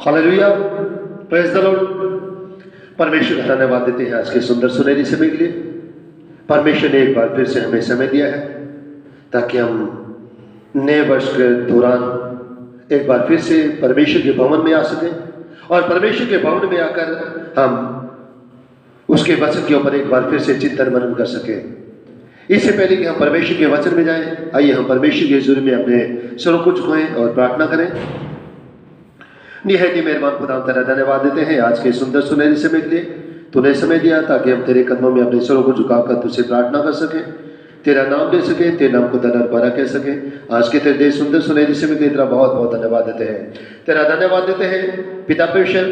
Hallelujah, praise the Lord. परमेश्वर का धन्यवाद देते हैं आज के सुंदर सुनहरी समय के लिए। परमेश्वर ने एक बार फिर से हमें समय दिया है ताकि हम नए वर्ष के दौरान एक बार फिर से परमेश्वर के भवन में आ सकें और परमेश्वर के भवन में आकर हम उसके वचन के ऊपर एक बार फिर से चिंतन मनन कर सकें। इससे पहले कि हम परमेश्वर के वचन में जाएं, आइए हम परमेश्वर के हुजूर में अपने स्वरों को झुकाएं और प्रार्थना करें। निहायत ही मेहरबान खुदा, तेरा धन्यवाद देते हैं आज के सुंदर सुनहरे समय के लिए। तूने समय दिया ताकि हम तेरे कदमों में अपने स्वरों को झुकाकर तुझसे प्रार्थना कर सकें, तेरा नाम ले सकें, तेरे नाम को धन्यवाद भरा कह सकें। आज के तेरे सुंदर सुनहरे समय के लिए तेरा बहुत बहुत धन्यवाद देते हैं। तेरा धन्यवाद देते हैं पिता परमेश्वर,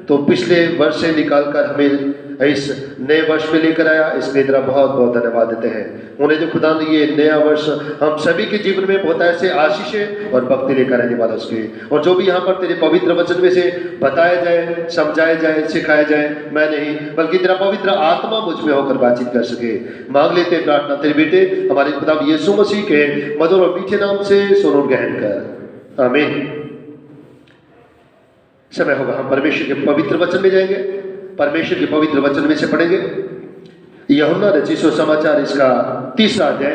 तो पिछले वर्ष से निकाल कर हमें इस नए वर्ष में लेकर आया, इसलिए तेरा बहुत बहुत धन्यवाद देते हैं। उन्हें जो खुदा ने ये नया वर्ष हम सभी के जीवन में बहुत ऐसे आशीष और भक्ति लेकर आने वाला उसके, और जो भी यहाँ पर तेरे पवित्र वचन में से बताया जाए, समझाया जाए, सिखाया जाए, मैं नहीं बल्कि तेरा पवित्र आत्मा मुझ में होकर बातचीत कर सके। मांग लेते प्रार्थना तेरे बेटे हमारे खुदा यीशु मसीह के मधुर और मीठे नाम से सुनो ग्रहण कर, आमीन। समय होगा हम परमेश्वर के पवित्र वचन में जाएंगे, परमेश्वर के पवित्र वचन में से पढ़ेंगे यूहन्ना रचित सुसमाचार इसका 3रा अध्याय।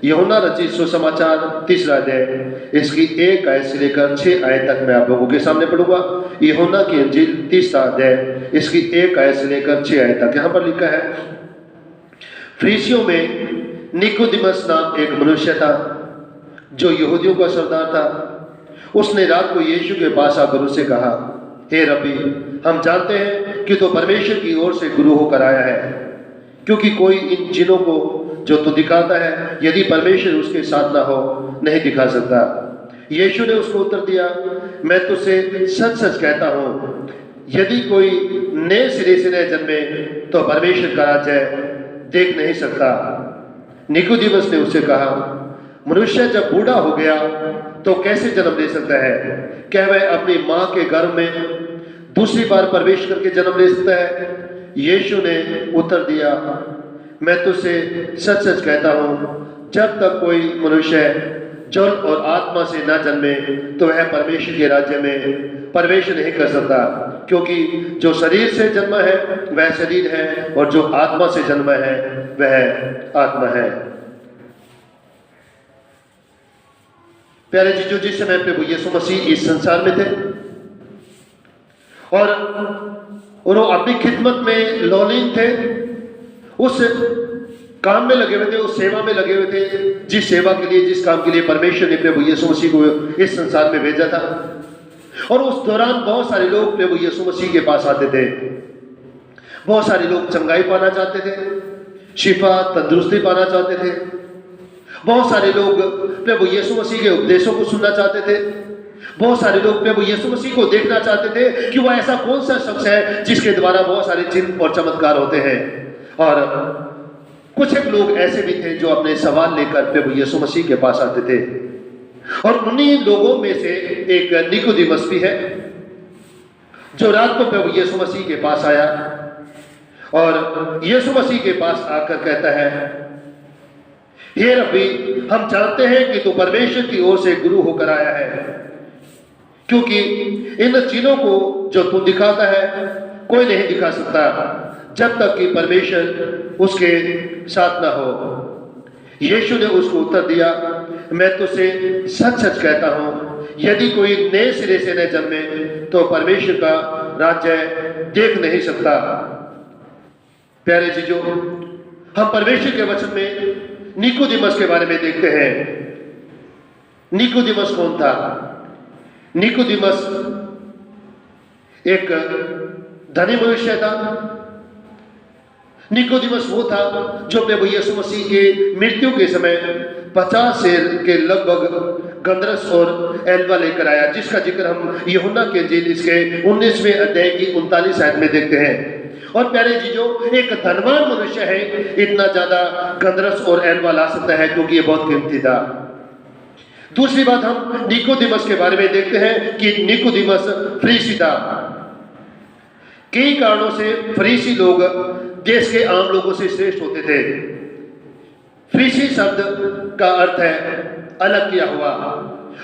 यूहन्ना रचित सुसमाचार 3रा अध्याय इसकी 1 आयत से लेकर 6 आयत तक मैं आप लोगों के सामने पढ़ूंगा। यूहन्ना की इंजील 3रा अध्याय इसकी 1 आयत से लेकर 6 आयत तक। यहाँ पर लिखा है, फरीसियों में निकोदेमुस नाम एक मनुष्य था जो यहूदियों का सरदार था। उसने रात को यीशु के पास आकर उससे कहा, हे रब्बी, हम जानते हैं कि तो परमेश्वर की ओर से गुरु होकर आया है, क्योंकि कोई इन जिनों को जो तू दिखाता है यदि परमेश्वर उसके साथ ना हो नहीं दिखा सकता। यीशु ने उसको उत्तर दिया, मैं तुझसे सच सच कहता हूँ, यदि कोई नए सिरे से न जन्मे तो परमेश्वर का राज्य देख नहीं सकता। निकोदेमुस ने उससे कहा, मनुष्य जब बूढ़ा हो गया तो कैसे जन्म ले सकता है? क्या वह अपनी माँ के गर्भ में दूसरी बार प्रवेश करके जन्म ले सकता है? यीशु ने उत्तर दिया, मैं तुझसे सच सच कहता हूँ, जब तक कोई मनुष्य जल और आत्मा से न जन्मे तो वह परमेश्वर के राज्य में प्रवेश नहीं कर सकता। क्योंकि जो शरीर से जन्मा है वह शरीर है, और जो आत्मा से जन्मा है वह आत्मा है। प्यारे जीजू, जिस समय प्रभु यीशु मसीह इस संसार में थे और वो अपनी खिदमत में लौलीन थे, उस काम में लगे हुए थे, उस सेवा में लगे हुए थे जिस सेवा के लिए, जिस काम के लिए परमेश्वर ने प्रभु यीशु मसीह को इस संसार में भेजा था। और उस दौरान बहुत सारे लोग प्रभु यीशु मसीह के पास आते थे। बहुत सारे लोग चंगाई पाना चाहते थे, शिफा तंदुरुस्ती पाना चाहते थे। बहुत सारे लोग प्रभु यीशु मसीह के उपदेशों को सुनना चाहते थे। बहुत सारे लोग प्रभु यीशु मसीह को देखना चाहते थे कि वह ऐसा कौन सा शख्स है जिसके द्वारा बहुत सारे चिन्ह और चमत्कार होते हैं। और कुछ एक लोग ऐसे भी थे जो अपने सवाल लेकर प्रभु यीशु मसीह के पास आते थे, और उन्हीं लोगों में से एक निकोदेमुस भी है जो रात को प्रभु यीशु मसीह के पास आया और यीशु मसीह के पास आकर कहता है, हे रब्बी, हम जानते हैं कि तू परमेश्वर की ओर से गुरु होकर आया है, क्योंकि इन चिन्हों को जो तू दिखाता है कोई नहीं दिखा सकता जब तक कि परमेश्वर उसके साथ ना हो। यीशु ने उसको उत्तर दिया, मैं तुझसे सच सच कहता हूँ, यदि कोई नए सिरे से न जन्मे तो परमेश्वर का राज्य देख नहीं सकता। प्यारे जीजो, हम परमेश्वर के वचन में निकोदेमुस के बारे में देखते हैं। निकोदेमुस कौन था? निकोदेमुस एक धनी मनुष्य था। निकोदेमुस वो था जो प्रभु यीशु मसीह के मृत्यु के समय 50 सेर के लगभग गंधरस और एल्वा लेकर आया, जिसका जिक्र हम यूहन्ना के इंजील इसके 19वें अध्याय की 39 आयत में देखते हैं। और प्यारे जीजो, एक धनवान मनुष्य है, इतना ज्यादा गंधरस और एल्वा ला सकता है क्योंकि ये बहुत कीमती था। दूसरी बात, हम निकोदेमुस के बारे में देखते हैं कि निकोदेमुस फरीसी था। कई कारणों से फरीसी लोग देश के आम लोगों से श्रेष्ठ होते थे। फरीसी शब्द का अर्थ है अलग किया हुआ।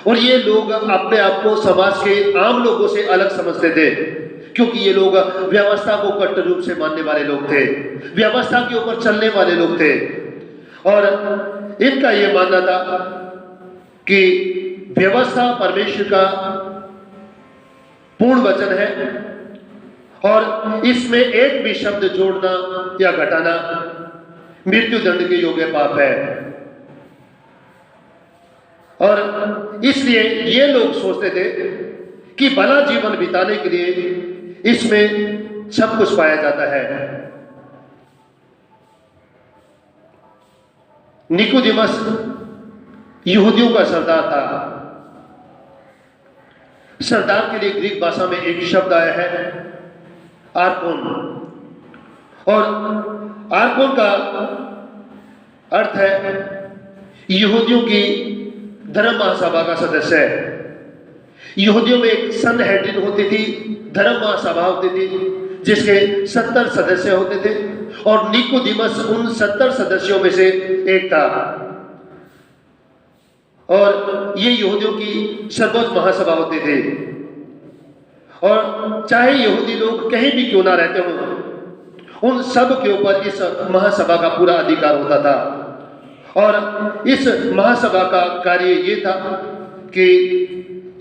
और ये लोग अपने आप को समाज के आम लोगों से अलग समझते थे, क्योंकि ये लोग व्यवस्था को कट्टर रूप से मानने वाले लोग थे, व्यवस्था के ऊपर चलने वाले लोग थे। और इनका ये मानना था कि व्यवस्था परमेश्वर का पूर्ण वचन है और इसमें एक भी शब्द जोड़ना या घटाना मृत्यु दंड के योग्य पाप है। और इसलिए ये लोग सोचते थे कि भला जीवन बिताने के लिए इसमें सब कुछ पाया जाता है। निकोदेमस यहूदियों का सरदार था। सरदार के लिए ग्रीक भाषा में एक शब्द आया है आर्कोन, और आर्कोन का अर्थ है यहूदियों की धर्म महासभा का सदस्य है। यहूदियों में एक सनहेड्रिन होती थी, धर्म महासभा होती थी जिसके 70 सदस्य होते थे, और निकोदेमस उन 70 सदस्यों में से एक था। और ये यहूदियों की सर्वोच्च महासभा होती थी, और चाहे यहूदी लोग कहीं भी क्यों ना रहते हों, उन सब के ऊपर इस महासभा का पूरा अधिकार होता था। और इस महासभा का कार्य ये था कि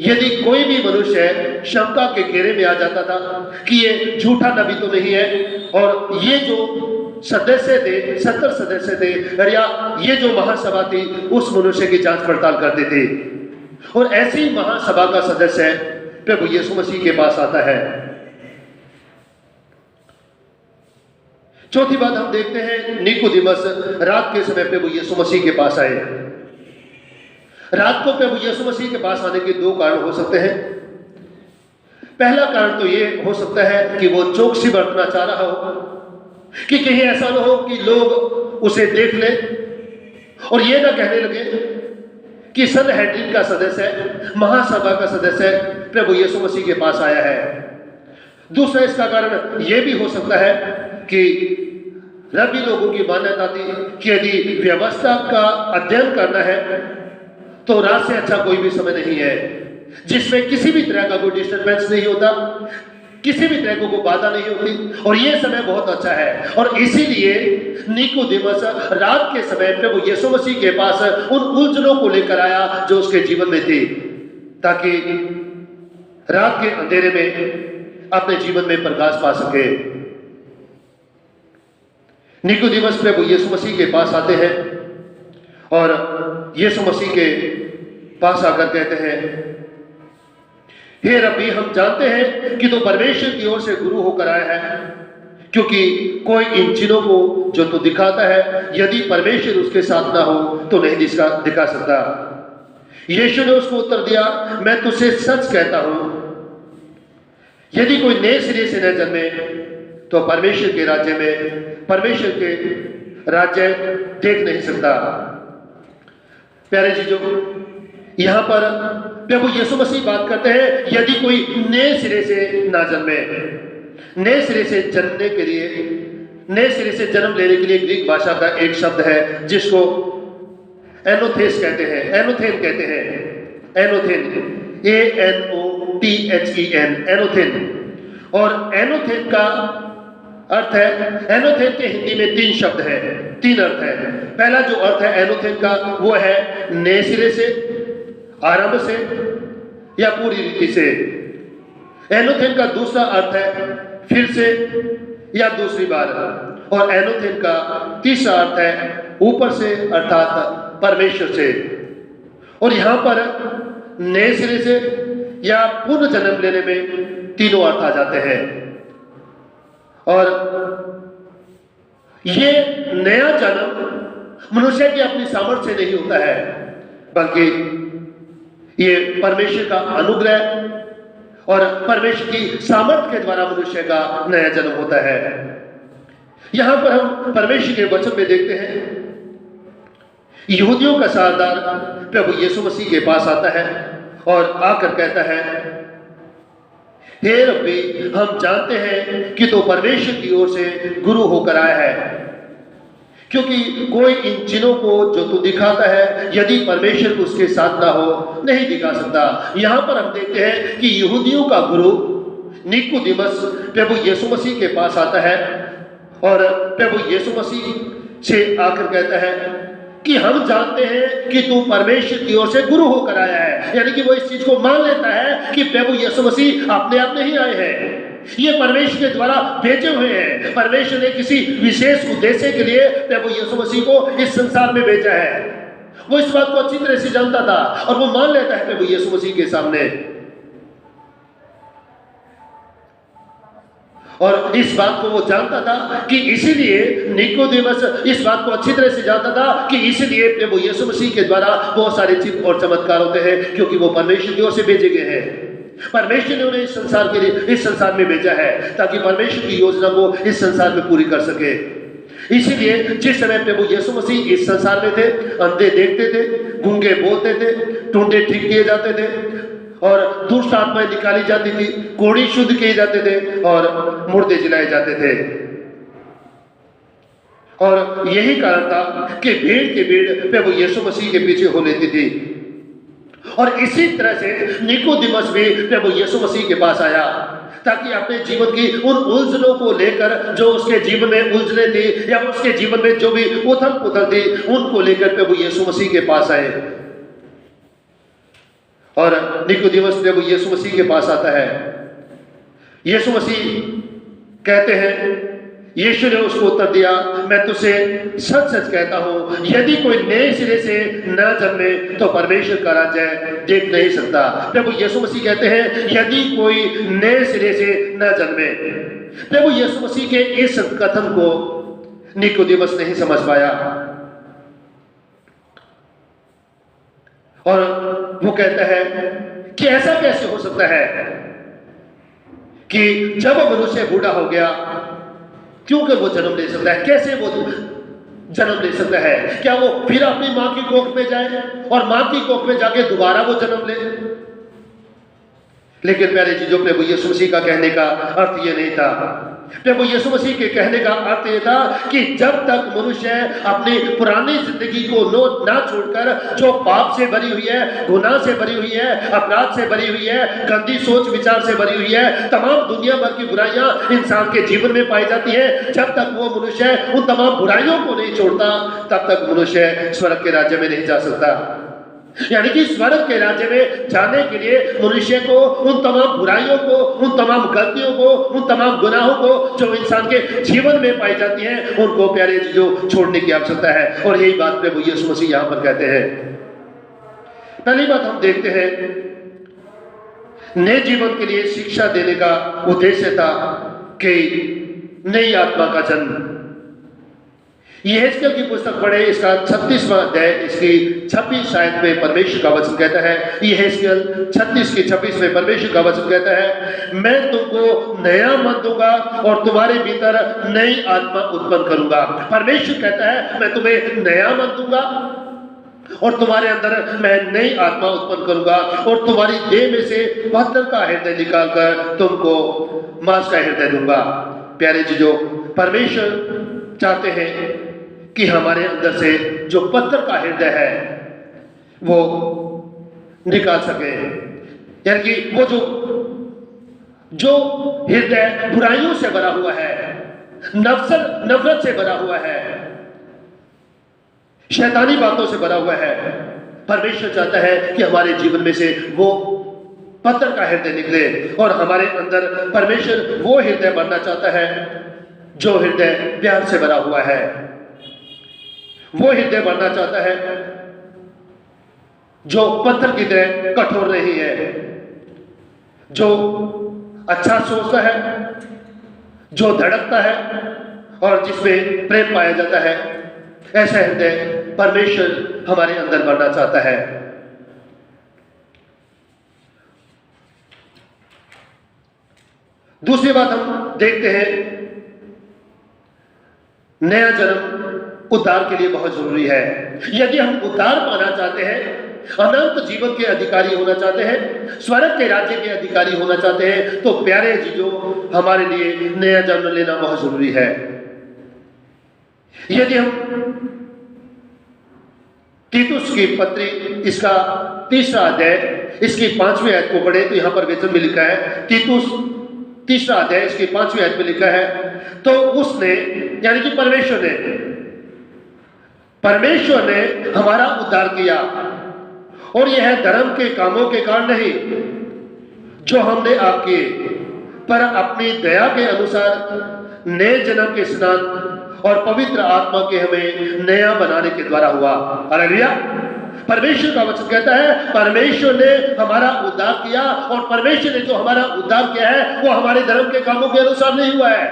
यदि कोई भी मनुष्य शंका के घेरे में आ जाता था कि ये झूठा नबी तो नहीं है, और ये जो सदस्य थे 70 सदस्य थे, या ये जो महासभा थी उस मनुष्य की जांच पड़ताल करते थे। और ऐसी महासभा का सदस्य प्रभु यीशु मसीह के पास आता है। चौथी बात हम देखते हैं, निकोदेमस रात के समय प्रभु यीशु मसीह के पास आए। रात को प्रभु यीशु मसीह के पास आने के दो कारण हो सकते हैं। पहला कारण तो ये हो सकता है कि वो चौकसी बरतना चाह रहा हो कि कहीं ऐसा ना हो कि लोग उसे देख ले और ये ना कहने लगे कि सनहेड्रिन का सदस्य है, महासभा का सदस्य है, प्रभु यीशु मसीह के पास आया है। दूसरा इसका कारण यह भी हो सकता है कि रबी लोगों की मान्यता थी कि यदि व्यवस्था का अध्ययन करना है तो रात से अच्छा कोई भी समय नहीं है, जिसमें किसी भी तरह का कोई डिस्टर्बेंस नहीं होता, किसी भी तरह को बाधा नहीं होती, और यह समय बहुत अच्छा है। और इसीलिए निकोदेमस रात के समय प्रभु यीशु मसीह के पास उन उलझनों को लेकर आया जो उसके जीवन में थी, ताकि रात के अंधेरे में अपने जीवन में प्रकाश पा सके। निकोदेमस प्रभु यीशु मसीह के पास आते हैं और यीशु मसीह के पास आकर कहते हैं, हे रब्बी, हम जानते हैं कि तू परमेश्वर की ओर से गुरु होकर आया है, क्योंकि कोई इन चीजों को जो तू दिखाता है यदि परमेश्वर उसके साथ ना हो तो नहीं दिखा सकता। यीशु ने उसको उत्तर दिया, मैं तुझसे सच कहता हूं, यदि कोई नए सिरे से न जन्मे तो परमेश्वर के राज्य में, परमेश्वर के राज्य देख नहीं सकता। प्यारे जीजों, यहां पर प्रभु यीशु मसीह बात करते हैं, यदि कोई नए सिरे से ना जन्मे। नए सिरे से जन्मने के लिए, नए सिरे से जन्म लेने के लिए ग्रीक भाषा का एक शब्द है जिसको एनोथेस कहते हैं, एनोथेन कहते हैं, एनोथेन, ANOTHEN, एनोथेन। और एनोथेन का अर्थ है, एनोथेन के हिंदी में 3 शब्द है, 3 अर्थ है। पहला जो अर्थ है एनोथेन का वो है नए सिरे से, आरंभ से या पूरी रीति से। एनोथेन का दूसरा अर्थ है फिर से या दूसरी बार, और एनोथेन का तीसरा अर्थ है ऊपर से अर्थात परमेश्वर से। और यहां पर नए सिरे से या पुनः जन्म लेने में तीनों अर्थ आ जाते हैं। और ये नया जन्म मनुष्य की अपनी सामर्थ्य से नहीं होता है, बल्कि ये परमेश्वर का अनुग्रह और परमेश्वर की सामर्थ्य के द्वारा मनुष्य का नया जन्म होता है। यहां पर हम परमेश्वर के वचन में देखते हैं, यहूदियों का सरदार प्रभु यीशु मसीह के पास आता है और आकर कहता है, हे रब्बी, हम जानते हैं कि तो परमेश्वर की ओर से गुरु होकर आया है, क्योंकि कोई इन चिन्हों को जो तू दिखाता है, यदि परमेश्वर उसके साथ ना हो, नहीं दिखा सकता। यहां पर हम देखते हैं कि यहूदियों का गुरु निकोदेमस प्रभु यीशु मसीह के पास आता है और प्रभु यीशु मसीह से आकर कहता है कि हम जानते हैं कि तू परमेश्वर की ओर से गुरु होकर आया है। यानी कि वो इस चीज को मान लेता है कि प्रभु यीशु मसीह अपने आप नहीं आए हैं, ये परमेश्वर के द्वारा भेजे हुए हैं। परमेश्वर ने किसी विशेष उद्देश्य के लिए प्रभु यीशु मसीह को इस संसार में भेजा है। वो इस बात को अच्छी तरह से जानता था और वो मान लेता है प्रभु यीशु मसीह के सामने। और इस बात को वो जानता था कि इसीलिए निकोदेमस इस बात को अच्छी तरह से जानता था कि इसलिए प्रभु यीशु मसीह के द्वारा बहुत सारे चिन्ह और चमत्कार होते हैं, क्योंकि वो परमेश्वर की ओर से भेजे गए हैं। परमेश्वर ने उन्हें इस संसार के लिए इस संसार में भेजा है ताकि परमेश्वर की योजना को इस संसार में पूरी कर सके। इसीलिए जिस समय प्रभु यीशु मसीह इस संसार में थे, अंधे देखते थे, गूंगे बोलते थे, टूटे ठीक किए जाते थे और दुष्ट आत्माएं निकाली जाती थी, कोढ़ी शुद्ध किए जाते थे और मुर्दे जिलाए जाते थे। और यही कारण था कि भीड़ की भीड़ प्रभु यीशु मसीह के पीछे हो लेती थी। और इसी तरह से निकोदेमस भी प्रभु यीशु मसीह के पास आया ताकि अपने जीवन की उन उलझनों को लेकर, जो उसके जीवन में उलझने थी या उसके जीवन में जो भी उथल पुथल थी, उनको लेकर प्रभु यीशु मसीह के पास आए। और निकोदेमस प्रभु यीशु मसीह के पास आता है। यीशु मसीह कहते हैं, यीशु ने उसको उत्तर दिया, मैं तुझसे सच सच कहता हूं, यदि कोई नए सिरे से न जन्मे तो परमेश्वर का राज्य देख नहीं सकता। प्रभु यीशु मसीह कहते हैं, यदि कोई नए सिरे से न जन्मे। प्रभु यीशु मसीह के इस कथन को निकोदेमस नहीं समझ पाया और वो कहता है कि ऐसा कैसे हो सकता है कि जब मनुष्य बूढ़ा हो गया क्योंकि वो जन्म ले सकता है? कैसे वो जन्म ले सकता है? क्या वो फिर अपनी मां की कोख में जाए और मां की कोख में जाके दोबारा वो जन्म ले? लेकिन प्यारे जी, जो प्रभु यीशु मसीह का कहने का अर्थ ये नहीं था। प्रभु यीशु मसीह के कहने का अर्थ ये था कि जब तक मनुष्य अपनी पुरानी जिंदगी को ना छोड़कर, जो पाप से भरी हुई है, गुनाह से भरी हुई है, अपराध से भरी हुई है, गंदी सोच विचार से भरी हुई है, तमाम दुनिया भर की बुराइयां इंसान के जीवन में पाई जाती है, जब तक वो मनुष्य उन तमाम बुराइयों को नहीं छोड़ता, तब तक मनुष्य स्वर्ग के राज्य में नहीं जा सकता। यानी कि स्वर्ग के राज्य में जाने के लिए मनुष्य को उन तमाम बुराइयों को, उन तमाम गलतियों को, उन तमाम गुनाहों को जो इंसान के जीवन में पाई जाती हैं, उनको प्यारे जो छोड़ने की आवश्यकता है। और यही बात प्रभु यीशु मसीह यहां पर कहते हैं। पहली बात हम देखते हैं, नए जीवन के लिए शिक्षा देने का उद्देश्य था कि नई आत्मा का जन्म। यहेजकेल की पुस्तक पढ़े, इसका 36वां अध्याय, इसकी 26 आयत में परमेश्वर का वचन कहता है, यहेजकेल 36 की 26 में परमेश्वर का वचन कहता है, मैं तुमको नया मन दूंगा और तुम्हारे भीतर नई आत्मा उत्पन्न करूंगा। परमेश्वर कहता है, मैं तुम्हें नया मन दूंगा और तुम्हारे अंदर मैं नई आत्मा उत्पन्न करूंगा और तुम्हारी देह में से पत्थर का हृदय निकालकर तुमको मांस का हृदय दूंगा। प्यारे जी, जो परमेश्वर चाहते हैं कि हमारे अंदर से जो पत्थर का हृदय है वो निकाल सके, यानी कि वो जो हृदय बुराइयों से भरा हुआ है, नफरत से भरा हुआ है, शैतानी बातों से भरा हुआ है, परमेश्वर चाहता है कि हमारे जीवन में से वो पत्थर का हृदय निकले और हमारे अंदर परमेश्वर वो हृदय भरना चाहता है जो हृदय प्यार से भरा हुआ है। वो हृदय भरना चाहता है जो पत्थर की तरह कठोर नहीं है, जो अच्छा सोचता है, जो धड़कता है और जिसमें प्रेम पाया जाता है। ऐसा हृदय परमेश्वर हमारे अंदर भरना चाहता है। दूसरी बात हम देखते हैं, नया जन्म उद्धार के लिए बहुत जरूरी है। यदि हम उद्धार पाना चाहते हैं, अनंत जीवन के अधिकारी होना चाहते हैं, स्वर्ग के राज्य के अधिकारी होना चाहते हैं, तो प्यारे जीजो, हमारे लिए नया जन्म लेना बहुत जरूरी है। यदि हम तीतुस की पत्री इसका 3रा अध्याय इसकी 5वीं आयत को पढ़े तो यहां पर वचन में लिखा है, तीतुस 3रा अध्याय इसकी 5वीं आयत में लिखा है, तो उसने यानी कि परमेश्वर ने हमारा उद्धार किया, और यह धर्म के कामों के कारण नहीं जो हमने आप किए, पर अपनी दया के अनुसार नए जन्म के स्नान और पवित्र आत्मा के हमें नया बनाने के द्वारा हुआ। हालेलुया। परमेश्वर का वचन कहता है परमेश्वर ने हमारा उद्धार किया, और परमेश्वर ने जो हमारा उद्धार किया है वो हमारे धर्म के कामों के अनुसार नहीं हुआ है।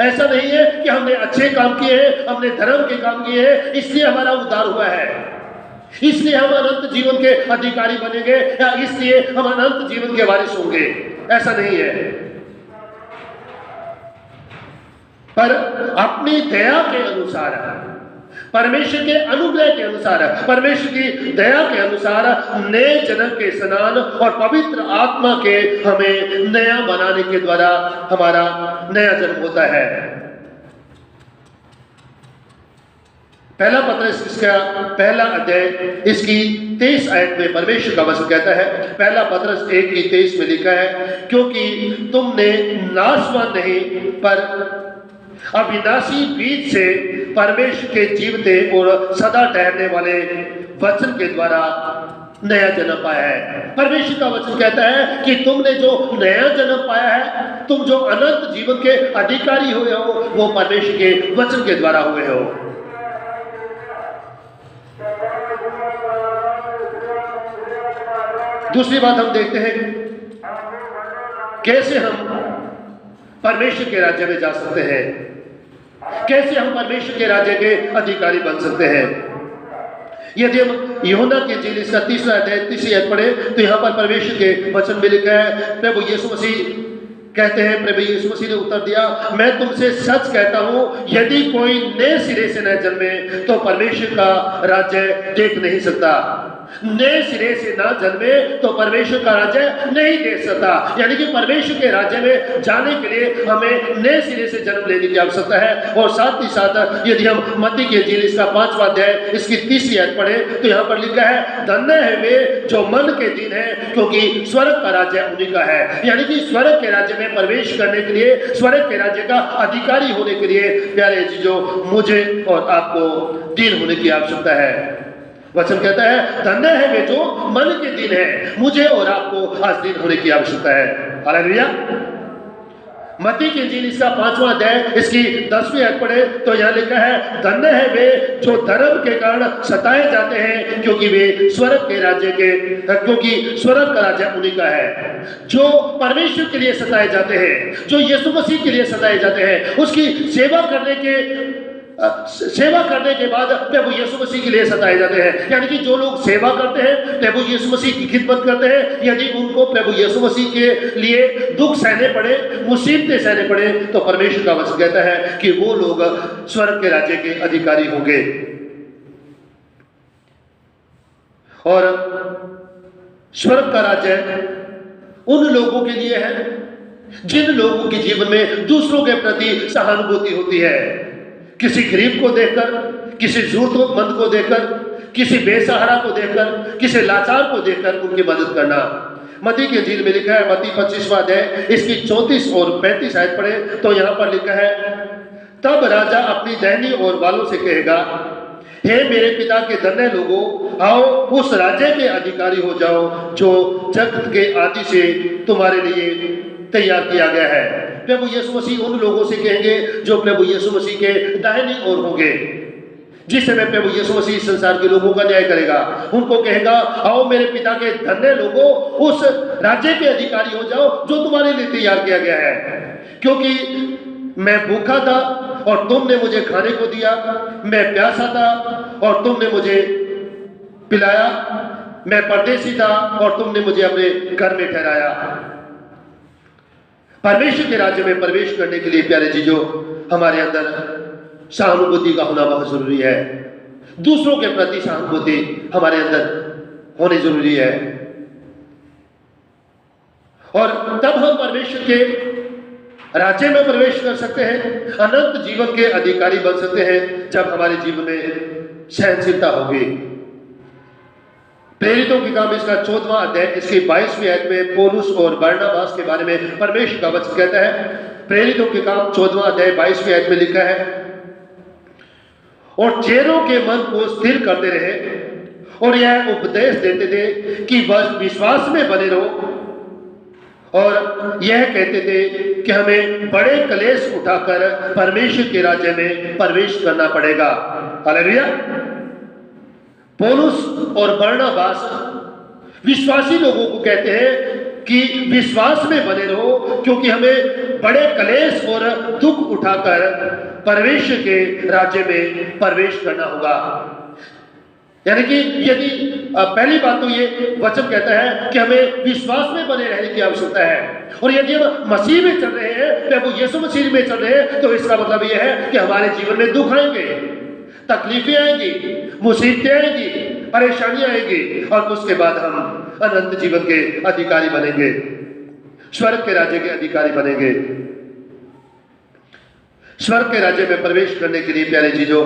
ऐसा नहीं है कि हमने अच्छे काम किए हैं, हमने धर्म के काम किए हैं इसलिए हमारा उद्धार हुआ है, इसलिए हम अनंत जीवन के अधिकारी बनेंगे, या इसलिए हम अनंत जीवन के वारिस होंगे। ऐसा नहीं है, पर अपनी दया के अनुसार, परमेश्वर के अनुग्रह के अनुसार, परमेश्वर की दया के अनुसार नए जन्म के स्नान और पवित्र आत्मा के हमें नया बनाने के द्वारा हमारा नया जन्म होता है। पहला पत्रस इसका 1 अध्याय इसकी 23 आयत में परमेश्वर का वचन कहता है, पहला पत्रस 1 की 23 में लिखा है, क्योंकि तुमने नाशवान नहीं पर अविनाशी बीज से परमेश्वर के जीवते और सदा ठहरने वाले वचन के द्वारा नया जन्म पाया है। परमेश्वर का वचन कहता है कि तुमने जो नया जन्म पाया है, तुम जो अनंत जीवन के अधिकारी हुए हो, वो परमेश्वर के वचन के द्वारा हुए हो। दूसरी बात हम देखते हैं कैसे हम परमेश्वर के राज्य में जा सकते हैं, कैसे हम परमेश्वर के राज्य के अधिकारी बन सकते हैं। यदि हम यूहन्ना की इंजील इसका 3रा अध्याय 3री आयत पढ़े तो यहां पर परमेश्वर के वचन में लिखा है, प्रभु यीशु मसीह कहते हैं, प्रभु यीशु मसीह ने उत्तर दिया, मैं तुमसे सच कहता हूं, यदि कोई नए सिरे से न जन्मे तो परमेश्वर का राज्य देख नहीं सकता। नए सिरे से ना जन्मे तो परमेश्वर का राज्य नहीं देख सकता। यानी कि परमेश्वर के राज्य में जाने के लिए हमें नए सिरे से जन्म लेने की आवश्यकता है। और साथ ही साथ यदि हम मत्ती की इंजील इसका 5वां अध्याय इसकी 3री आयत पढ़े तो यहाँ पर लिखा है, धन्य है वे जो मन के दीन है, क्योंकि स्वर्ग का राज्य उन्हीं का है। यानी कि स्वर्ग के राज्य में प्रवेश करने के लिए, स्वर्ग के राज्य का अधिकारी होने के लिए प्यारे चीजों मुझे और आपको दीन होने की आवश्यकता है। वचन कहता है धन्य है वे जो मन के दीन है, मुझे और आपको आज दीन होने की आवश्यकता है। हालेलुया। मत्ती की इंजील इसका 5वां अध्याय इसकी 10वीं आयत पढ़े तो यहाँ लिखा है, धन्य है वे जो धर्म के कारण सताए जाते हैं, क्योंकि वे स्वर्ग के राज्य के, क्योंकि स्वर्ग का राज्य उन्हीं का है। जो परमेश्वर के लिए सताए जाते हैं, जो यीशु मसीह के लिए सताए जाते हैं, उसकी सेवा करने के बाद प्रभु यीशु मसीह के लिए सताए जाते हैं। यानी कि जो लोग सेवा करते हैं, प्रभु यीशु मसीह की खिदमत करते हैं, यदि उनको प्रभु यीशु मसीह के लिए दुख सहने पड़े, मुसीबतें सहने पड़े, तो परमेश्वर का वचन कहता है कि वो लोग स्वर्ग के राज्य के अधिकारी होंगे। और स्वर्ग का राज्य उन लोगों के लिए है जिन लोगों के जीवन में दूसरों के प्रति सहानुभूति होती है। किसी गरीब को देखकर, किसी जरूरतमंद को देखकर, किसी बेसहारा को देखकर, किसी लाचार को देखकर उनकी मदद करना। मत्ती की इंजील में लिखा है, मत्ती 25वां अध्याय इसकी 34 और 35 आयत पढ़े तो यहाँ पर लिखा है, तब राजा अपनी दाहिनी ओर वालों से कहेगा, हे मेरे पिता के धन्य लोगों, आओ उस राज्य के अधिकारी हो जाओ जो जगत के आदि से तुम्हारे लिए तैयार किया गया है। प्रभु यीशु मसीह उन लोगों से कहेंगे जो प्रभु यीशु मसीह के दाहिनी ओर होंगे। जिस समय प्रभु यीशु मसीह संसार के लोगों का न्याय करेगा, उनको कहेगा, आओ मेरे पिता के धन्य लोगों, उस राज्य के अधिकारी हो जाओ जो तुम्हारे लिए तैयार किया गया है। क्योंकि मैं भूखा था और तुमने मुझे खाने को दिया, मैं प्यासा था और तुमने मुझे पिलाया, मैं परदेसी था और तुमने मुझे अपने घर में ठहराया। परमेश्वर के राज्य में प्रवेश करने के लिए प्यारे चीजों हमारे अंदर सहानुभूति का होना बहुत जरूरी है। दूसरों के प्रति सहानुभूति हमारे अंदर होनी जरूरी है। और तब हम परमेश्वर के राज्य में प्रवेश कर सकते हैं, अनंत जीवन के अधिकारी बन सकते हैं जब हमारे जीवन में सहनशीलता होगी। प्रेरितों के काम इसका 14वां अध्याय इसकी 22वीं आयत में पौलुस और बरनबास के बारे में परमेश्वर का वचन कहता है। प्रेरितों के काम 14वां अध्याय 22वीं आयत में लिखा है, और चेलों के मन को स्थिर करते रहे और यह उपदेश देते थे कि वह विश्वास में बने रहो, और यह कहते थे कि हमें बड़े कलेश उठाकर परमेश्वर के राज्य में प्रवेश करना पड़ेगा। हालेलुया। पौलुस और बरनबास विश्वासी लोगों को कहते हैं कि विश्वास में बने रहो, क्योंकि हमें बड़े कलेश और दुख उठाकर परमेश्वर के राज्य में प्रवेश करना होगा। यानी कि यदि पहली बात तो ये वचन कहता है कि हमें विश्वास में बने रहने की आवश्यकता है, और यदि हम मसीह में चल रहे हैं, प्रभु यीशु मसीह में चल रहे हैं, तो इसका मतलब यह है कि हमारे जीवन में दुख आएंगे, तकलीफें आएंगी, मुसीबतें आएंगी, परेशानियां आएंगी, और उसके बाद हम अनंत जीवन के अधिकारी बनेंगे, स्वर्ग के राज्य के अधिकारी बनेंगे। स्वर्ग के राज्य में प्रवेश करने के लिए प्यारे चीजों,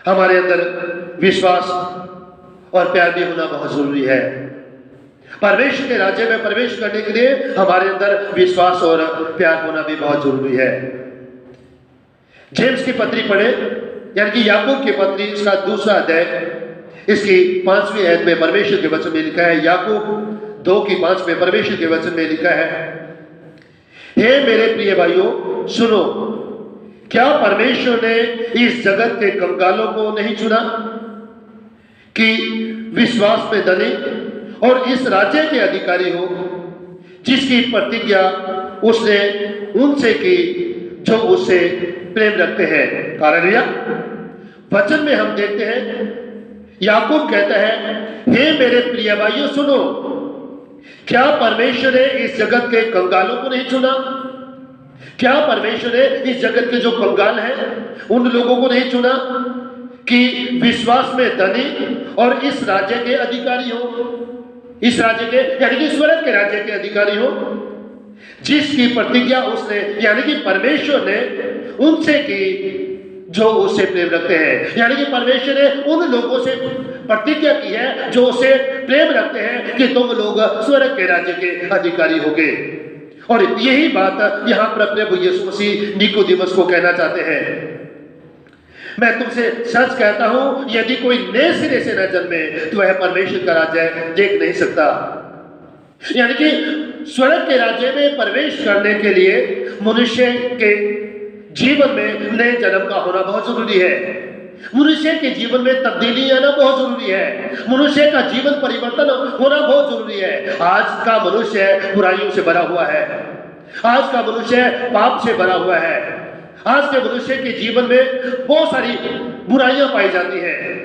हमारे अंदर विश्वास और प्यार भी होना बहुत जरूरी है। परमेश्वर के राज्य में प्रवेश करने के लिए हमारे अंदर विश्वास और प्यार होना भी बहुत जरूरी है। जेम्स की पत्री पढ़े, यानी कि याकूब की पत्री, इसका 2रा अध्याय इसकी 5वीं आयत में परमेश्वर के वचन में लिखा है। याकूब 2:5 में परमेश्वर के वचन में लिखा है, हे मेरे प्रिय भाइयों सुनो, क्या परमेश्वर ने इस जगत के कंगालों को नहीं चुना कि विश्वास में धनी और इस राज्य के अधिकारी हो, जिसकी प्रतिज्ञा उसने उनसे की जो उससे प्रेम रखते हैं। हालेलुया। वचन में हम देखते हैं याकूब कहता है, हे मेरे प्रिय भाइयों सुनो, क्या परमेश्वर ने इस जगत के कंगालों को नहीं चुना? क्या परमेश्वर ने इस जगत के जो कंगाल हैं उन लोगों को नहीं चुना कि विश्वास में धनी और इस राज्य के अधिकारी हो, इस राज्य के यानी कि स्वर्ग के राज्य के अधिकारी हो, जिसकी प्रतिज्ञा उसने यानी कि परमेश्वर ने उनसे की जो उससे प्रेम रखते हैं। यानी कि परमेश्वर ने उन लोगों से प्रतिज्ञा की है जो उससे प्रेम रखते हैं कि तुम लोग स्वर्ग के राज्य के अधिकारी होगे। और यही बात यहां पर प्रभु यीशु मसीह निकोदेमुस को कहना चाहते हैं। मैं तुमसे सच कहता हूं, यदि कोई नए सिरे से न जन्मे तो वह परमेश्वर का राज्य देख नहीं सकता। यानी कि स्वर्ग के राज्य में प्रवेश करने के लिए मनुष्य के जीवन में नए जन्म का होना बहुत जरूरी है। मनुष्य के जीवन में तब्दीली आना बहुत जरूरी है। मनुष्य का जीवन परिवर्तन होना बहुत जरूरी है। आज का मनुष्य बुराइयों से भरा हुआ है, आज का मनुष्य पाप से भरा हुआ है, आज के मनुष्य के जीवन में बहुत सारी बुराइयां पाई जाती हैं।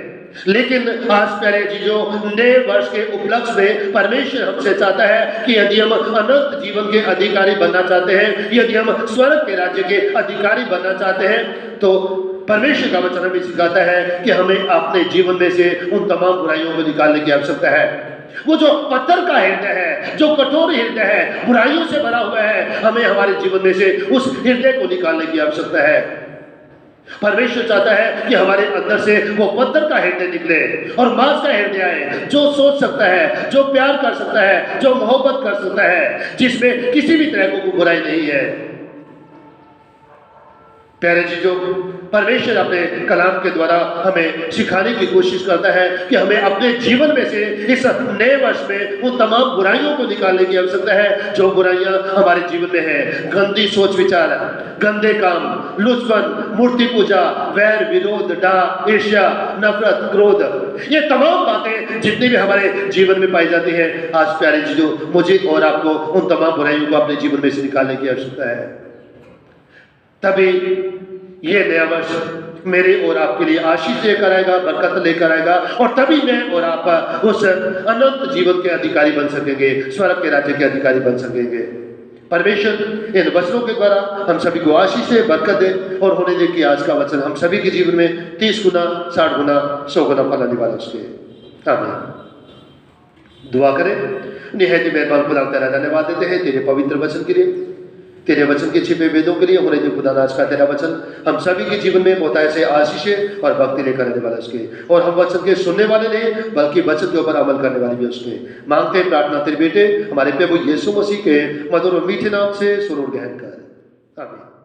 लेकिन आज प्यारे चीजों, नए वर्ष के उपलक्ष्य में परमेश्वर हमसे चाहता है कि यदि हम अनंत जीवन के अधिकारी बनना चाहते हैं, यदि हम स्वर्ग के राज्य के अधिकारी बनना चाहते हैं, तो परमेश्वर का वचन हमें सिखाता है कि हमें अपने जीवन में से उन तमाम बुराइयों को निकालने की आवश्यकता है। वो जो पत्थर का हृदय है, जो कठोर हृदय है, बुराइयों से भरा हुआ है, हमें हमारे जीवन में से उस हृदय को निकालने की आवश्यकता है। परमेश्वर चाहता है कि हमारे अंदर से वो पत्थर का हृदय निकले और मांस का हृदय आए, जो सोच सकता है, जो प्यार कर सकता है, जो मोहब्बत कर सकता है, जिसमें किसी भी तरह को बुराई नहीं है। प्यारे चीजों, परमेश्वर अपने कलाम के द्वारा हमें सिखाने की कोशिश करता है कि हमें अपने जीवन में से इस नए वर्ष में उन तमाम बुराइयों को निकालने की आवश्यकता है जो बुराइयां हमारे जीवन में है। गंदी सोच विचार, गंदे काम, लुचपन, मूर्ति पूजा, वैर विरोध, डाह, ईर्ष्या, नफरत, क्रोध, ये तमाम बातें जितनी भी हमारे जीवन में पाई जाती है, आज प्यारे चीजों मुझे और आपको उन तमाम बुराइयों को अपने जीवन में से निकालने की आवश्यकता है। तभी ये नया वर्ष मेरे और आपके लिए आशीष लेकर आएगा, बरकत लेकर आएगा, और तभी मैं और आप उस अनंत जीवन के अधिकारी बन सकेंगे, स्वर्ग के राज्य के अधिकारी बन सकेंगे। परमेश्वर इन वचनों के द्वारा हम सभी को आशीष से बरकत दे और होने दे कि आज का वचन हम सभी के जीवन में 30 गुना, 60 गुना, 100 गुना फल आने वाला उसके। आमीन। दुआ करें। निहायत मेहरबान खुदा तेरा धन्यवाद देते हैं तेरे पवित्र वचन के लिए। तेरे वचन के छिपे वेदों के लिए होने दे खुदा आज का तेरा वचन हम सभी के जीवन में बहुत से आशीष और भक्ति लेकर आने वाला उसके, और हम वचन के सुनने वाले नहीं बल्कि वचन के ऊपर अमल करने वाले भी उसके मांगते हैं। प्रार्थना तेरे बेटे हमारे प्रभु यीशु मसीह के मधुर और मीठे नाम से सुरूर गहन कर, आमीन।